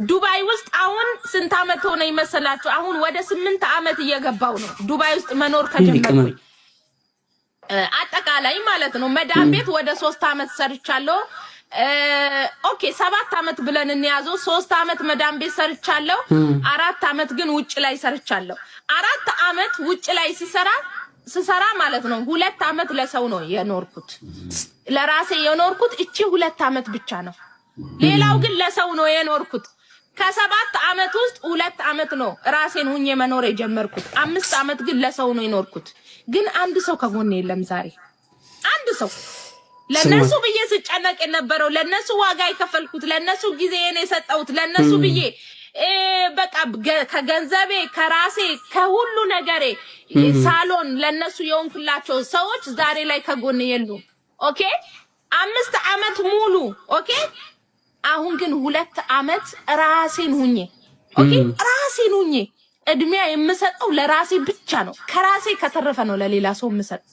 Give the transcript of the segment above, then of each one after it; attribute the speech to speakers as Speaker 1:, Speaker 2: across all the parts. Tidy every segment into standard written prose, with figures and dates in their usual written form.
Speaker 1: ዱባይ ውስጥ አሁን ስንት አመት ሆነ ይመስላችሁ? አሁን ወደ 8 አመት እየገባው ነው ዱባይ ውስጥ መኖር ከጀመርኩኝ አጠቃላይ ማለት ነው። መዳም ቤት ወደ 3 አመት ሰርቻለሁ። ኦኬ 7 አመት ብለን እንያዘው 3 አመት መዳም ቤት ሰርቻለሁ 4 አመት ግን ውጭ ላይ ሰርቻለሁ 4 አመት ውጭ ላይ ሲሰራ ማለት ነው 2 አመት ለሰው ነው የኖርኩት ለራሴ የኖርኩት እቺ 2 አመት ብቻ ነው ሌላው ግን ለሰው ነው የኖርኩት ከ7 አመት ውስጥ 2 አመት ነው ራሴን ሁኜ መኖር የጀመርኩት 5 አመት ግን ለሰው ነው የኖርኩት ግን አንድ ሰው ከጎኔ የለም ዛሬ አንድ ሰው ለነሱ ብዬ ስጨነቅ የነበረው ለነሱ ዋጋ የከፈልኩት ለነሱ ጊዜዬን የሰጠሁት ለነሱ ብዬ በቃ ከገንዘቤ ከራሴ ከሁሉ ነገሬ ሳሎን ለነሱ የሆንኩላቸው ሰዎች ዛሬ ላይ ከጎኔ የሉ ኦኬ 5 አመት ሙሉ ኦኬ አሁን ግን 2 አመት ራሴን ሁኜ ኦኬ ራሴን ሁኜ እድሜ የምሰጠው ለራሴ ብቻ ነው ከራሴ ከተረፈ ነው ለሌላ ሰው የምሰጥ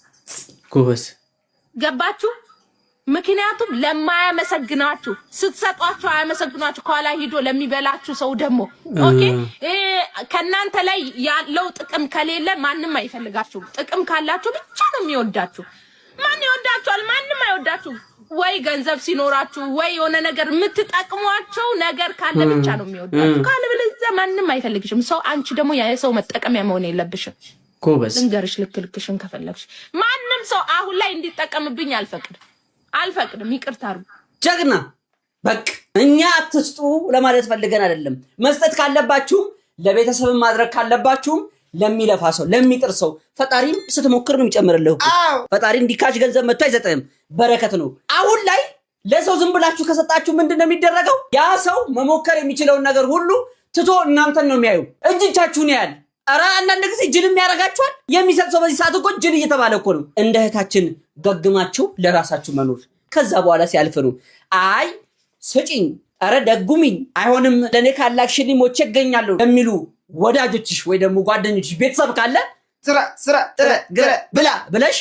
Speaker 2: ጎበስ
Speaker 1: ገባችሁ ምክንያቱም ለማያመሰግናችሁ ስትሰጧቸው አያመሰግናችሁ ኋላ ሄዶ ለሚበላችሁ ሰው ደሞ ኦኬ ከናንተ ላይ ያለው ጥቅም ከሌለ ማንንም አይፈልጋችሁ ጥቅም ካላችሁ ብቻ ነው የሚወዳችሁ ማን ይወዳችኋል ማንንም አይወዳችሁ ወይ ገንዘብ ሲኖራችሁ ወይ የሆነ ነገር የምትጠቅሟቸው ነገር ካለ ብቻ ነው የሚወዳችሁ ካለ ብለዛ ማንንም አይፈልግሽም ሰው አንቺ ደግሞ የሰው መጠቀሚያ መሆን የለብሽም
Speaker 2: ጎበስ
Speaker 1: እንገርሽ ልክልክሽን ከፈለግሽ ማንንም ሰው አሁን ላይ እንዲጠቀምብኝ አልፈቅድም ይቅርታሩ
Speaker 2: ጀግና በቃ እኛ አትስጡ ለማለት ፈልገን አይደለም መስጠት ካለባችሁ ለቤተሰብ ማድረግ ካለባችሁ ለሚለፋ ሰው ለሚጥር ሰው ፈጣሪም ስትሞክር ነው የሚጨምርልህ ፈጣሪ እንዲካሽ ገንዘብ መጥቶ አይሰጥም በረከት ነው አሁን ላይ ለሰው ዝም ብላችሁ ከሰጣችሁ ምንድነው የሚደረገው ያ ሰው መሞከር የሚችለው ነገር ሁሉ ትቶ እናንተን ነው የሚያዩ እጅቻችሁን ያያል አራ አንዳንድ ጊዜ ጅልም ያረጋችኋል የሚሰጥ ሰው በዚህ ሰዓት እኮ ጅል እየተባለ እኮ ነው እንደ እህታችን ገግማችሁ ለራሳችሁ መኖር ከዛ በኋላ ሲያልፍ ነው አይ ስጪኝ አረ ደጉሚኝ አይሆንም ለኔ ካላክሽኒ ሞቼ ገኛለሁ ለሚሉ ወዳጆችሽ ወይ ደግሞ ጓደኞችሽ ቤተሰብ ካለ ስራ ጥረ ግረ ብላ ብለሽ